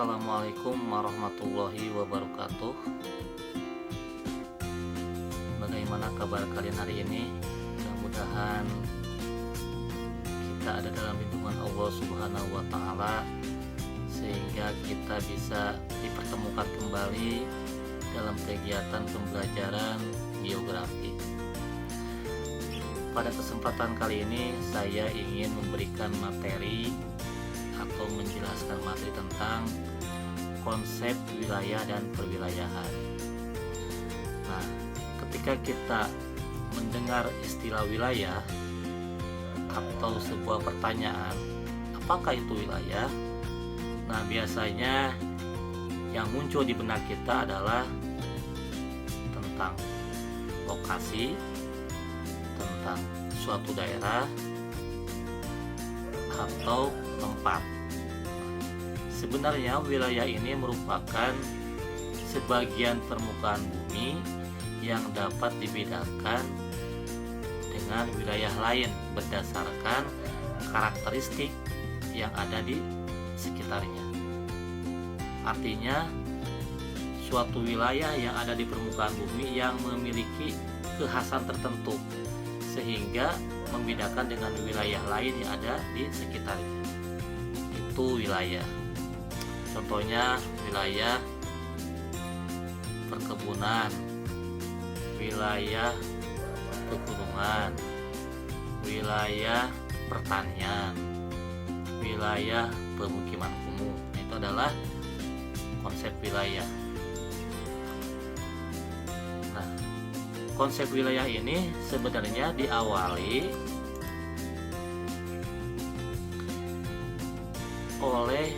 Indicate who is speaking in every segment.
Speaker 1: Assalamualaikum warahmatullahi wabarakatuh. Bagaimana kabar kalian hari ini? Mudah-mudahan kita ada dalam lindungan Allah Subhanahu wa Ta'ala, sehingga kita bisa dipertemukan kembali dalam kegiatan pembelajaran geografi. Pada kesempatan kali ini saya ingin memberikan materi atau menjelaskan materi tentang konsep wilayah dan perwilayahan. Nah, ketika kita mendengar istilah wilayah atau sebuah pertanyaan, apakah itu wilayah? Nah, biasanya yang muncul di benak kita adalah tentang lokasi, tentang suatu daerah atau tempat. Sebenarnya wilayah ini merupakan sebagian permukaan bumi yang dapat dibedakan dengan wilayah lain berdasarkan karakteristik yang ada di sekitarnya. Artinya, suatu wilayah yang ada di permukaan bumi yang memiliki kekhasan tertentu sehingga membedakan dengan wilayah lain yang ada di sekitarnya. Itu wilayah. Contohnya wilayah perkebunan, wilayah pegunungan, wilayah pertanian, wilayah pemukiman kumuh. Itu adalah konsep wilayah. Nah, konsep wilayah ini sebenarnya diawali oleh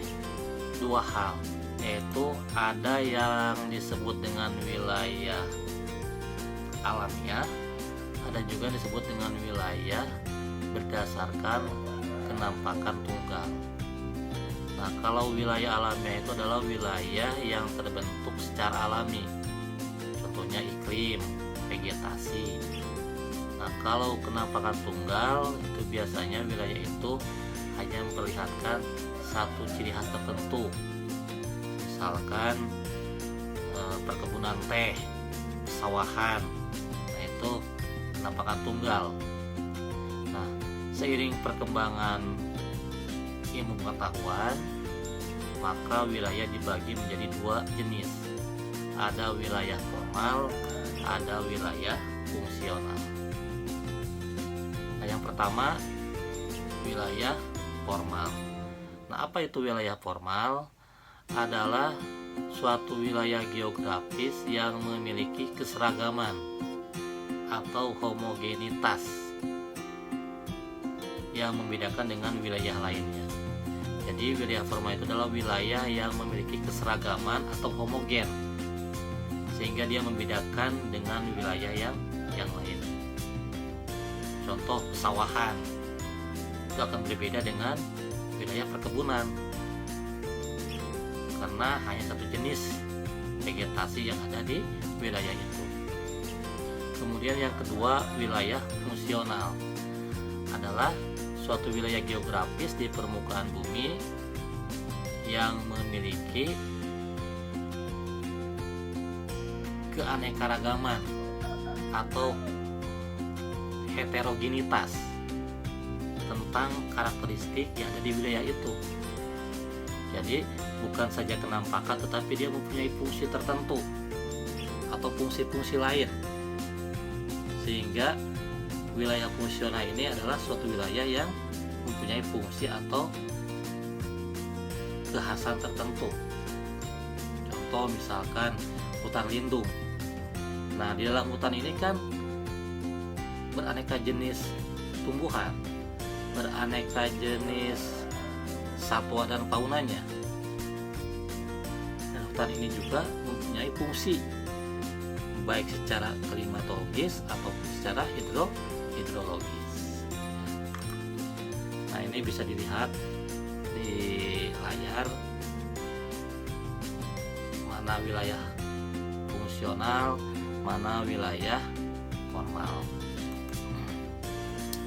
Speaker 1: dua hal, yaitu ada yang disebut dengan wilayah alamiah, ada juga yang disebut dengan wilayah berdasarkan kenampakan tunggal. Nah, kalau wilayah alamiah itu adalah wilayah yang terbentuk secara alami, contohnya iklim, vegetasi. Nah, kalau kenampakan tunggal itu biasanya wilayah itu hanya memperlihatkan satu ciri khas tertentu, misalkan perkebunan teh, sawahan. Nah, itu penampakan tunggal. Nah, seiring perkembangan ilmu pengetahuan, maka wilayah dibagi menjadi dua jenis. Ada wilayah formal, ada wilayah fungsional. Nah, yang pertama wilayah formal. Nah, apa itu wilayah formal? Adalah suatu wilayah geografis yang memiliki keseragaman atau homogenitas yang membedakan dengan wilayah lainnya. Jadi wilayah formal itu adalah wilayah yang memiliki keseragaman atau homogen, sehingga dia membedakan dengan wilayah yang lain. Contoh pesawahan itu akan berbeda dengan wilayah perkebunan karena hanya satu jenis vegetasi yang ada di wilayah itu. Kemudian yang kedua, wilayah fungsional adalah suatu wilayah geografis di permukaan bumi yang memiliki keanekaragaman atau heterogenitas tentang karakteristik yang ada di wilayah itu. Jadi bukan saja kenampakan, tetapi dia mempunyai fungsi tertentu atau fungsi-fungsi lain, sehingga wilayah fungsional ini adalah suatu wilayah yang mempunyai fungsi atau kekhasan tertentu. Contoh misalkan hutan lindung. Nah, di dalam hutan ini kan beraneka jenis tumbuhan, beraneka jenis satwa dan faunanya. Dan hutan ini juga mempunyai fungsi baik secara klimatologis ataupun secara hidrologis. Nah, ini bisa dilihat di layar mana wilayah fungsional, mana wilayah formal.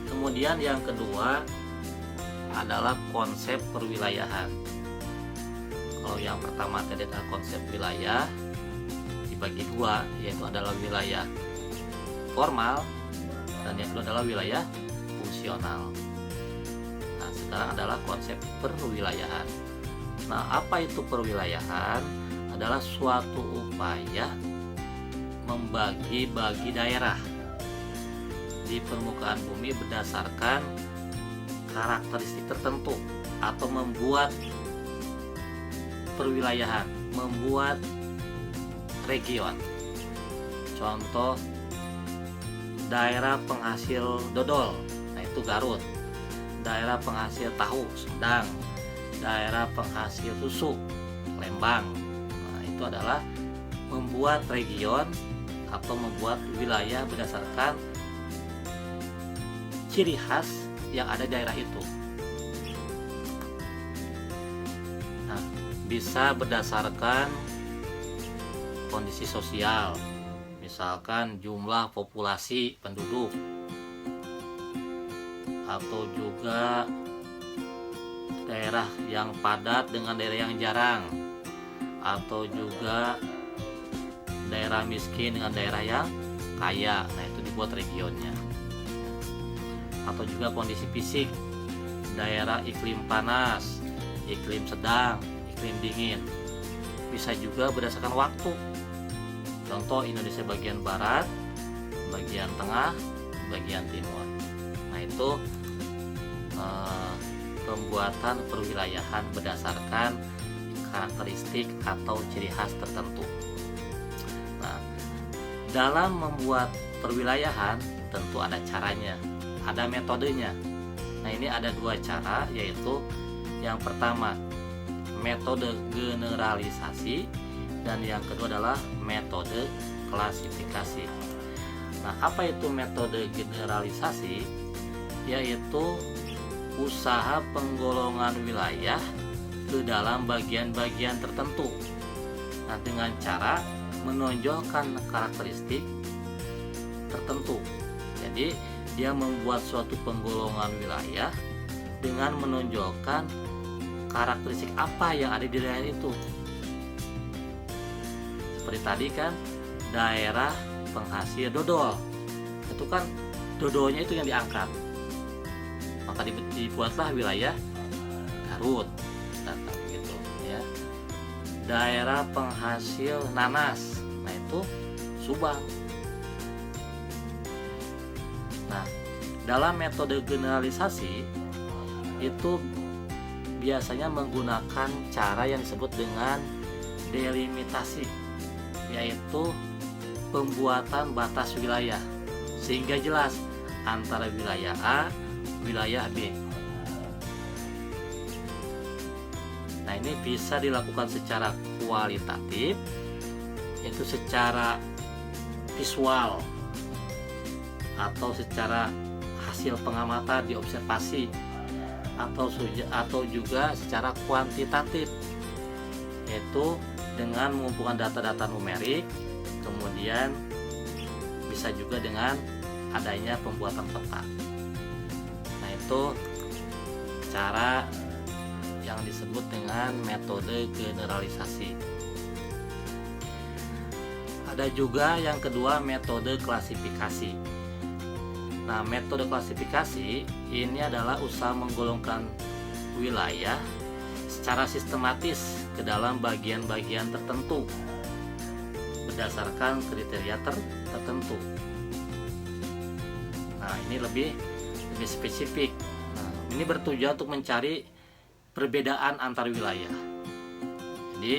Speaker 1: Kemudian yang kedua adalah konsep perwilayahan. Kalau yang pertama tadi adalah konsep wilayah dibagi dua, yaitu adalah wilayah formal dan yang kedua adalah wilayah fungsional. Nah, sekarang adalah konsep perwilayahan. Nah, apa itu perwilayahan? Adalah suatu upaya membagi-bagi daerah di permukaan bumi berdasarkan karakteristik tertentu atau membuat perwilayahan, membuat region. Contoh daerah penghasil dodol, nah itu Garut. Daerah penghasil tahu, Sumedang. Daerah penghasil susu, Lembang. Nah, itu adalah membuat region atau membuat wilayah berdasarkan ciri khas yang ada di daerah itu. Nah, bisa berdasarkan kondisi sosial, misalkan jumlah populasi penduduk, atau juga daerah yang padat dengan daerah yang jarang, atau juga daerah miskin dengan daerah yang kaya. Nah, itu dibuat regionnya. Atau juga kondisi fisik, daerah iklim panas, iklim sedang, iklim dingin. Bisa juga berdasarkan waktu. Contoh Indonesia bagian barat, bagian tengah, bagian timur. Nah, itu pembuatan perwilayahan berdasarkan karakteristik atau ciri khas tertentu. Nah, dalam membuat perwilayahan tentu ada caranya, ada metodenya. Nah, ini ada dua cara, yaitu yang pertama metode generalisasi dan yang kedua adalah metode klasifikasi. Nah, apa itu metode generalisasi? Yaitu usaha penggolongan wilayah ke dalam bagian-bagian tertentu. Nah, dengan cara menonjolkan karakteristik tertentu. Jadi, dia membuat suatu penggolongan wilayah dengan menonjolkan karakteristik apa yang ada di daerah itu. Seperti tadi kan, daerah penghasil dodol. Itu kan dodolnya itu yang diangkat. Maka dibuatlah wilayah Garut, gitu ya. Daerah penghasil nanas, nah itu Subang. Nah, dalam metode generalisasi itu biasanya menggunakan cara yang disebut dengan delimitasi, yaitu pembuatan batas wilayah sehingga jelas antara wilayah A, wilayah B. Nah, ini bisa dilakukan secara kualitatif, yaitu secara visual atau secara hasil pengamatan diobservasi, atau juga secara kuantitatif, yaitu dengan mengumpulkan data-data numerik, kemudian bisa juga dengan adanya pembuatan peta. Nah, itu cara yang disebut dengan metode generalisasi. Ada juga yang kedua, metode klasifikasi. Nah, metode klasifikasi ini adalah usaha menggolongkan wilayah secara sistematis ke dalam bagian-bagian tertentu berdasarkan kriteria tertentu. Nah, ini lebih spesifik. Nah, ini bertujuan untuk mencari perbedaan antar wilayah. Jadi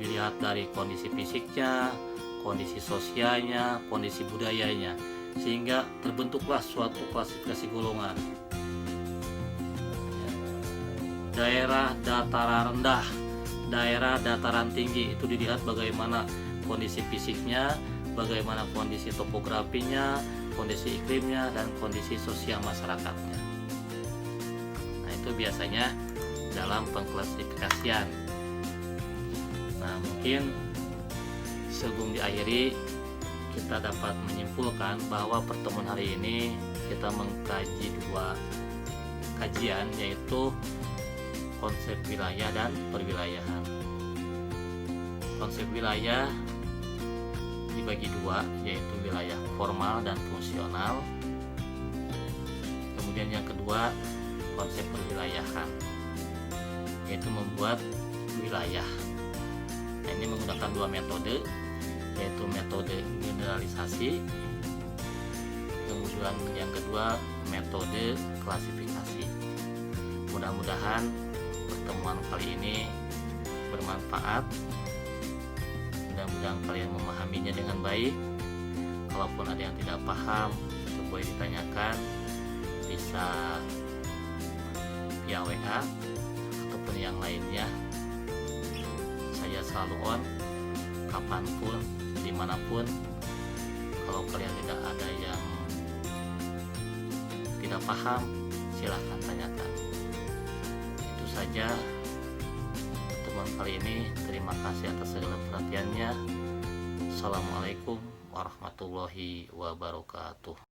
Speaker 1: dilihat dari kondisi fisiknya, kondisi sosialnya, kondisi budayanya, sehingga terbentuklah suatu klasifikasi golongan. Daerah dataran rendah, daerah dataran tinggi, itu dilihat bagaimana kondisi fisiknya, bagaimana kondisi topografinya, kondisi iklimnya, dan kondisi sosial masyarakatnya. Nah, itu biasanya dalam pengklasifikasian. Nah, mungkin sebelum diakhiri, kita dapat menyimpulkan bahwa pertemuan hari ini kita mengkaji dua kajian, yaitu konsep wilayah dan perwilayahan. Konsep wilayah dibagi dua, yaitu wilayah formal dan fungsional. Kemudian yang kedua, konsep perwilayahan, yaitu membuat wilayah. Nah, ini menggunakan dua metode, yaitu metode generalisasi, kemudian yang kedua metode klasifikasi. Mudah-mudahan pertemuan kali ini bermanfaat. Mudah-mudahan kalian memahaminya dengan baik. Kalaupun ada yang tidak paham, itu boleh ditanyakan, bisa via WA ataupun yang lainnya. Saya selalu on, kapanpun, dimanapun. Kalau kalian tidak ada yang tidak paham, silahkan tanyakan. Itu saja pertemuan kali ini. Terima kasih atas segala perhatiannya. Assalamualaikum warahmatullahi wabarakatuh.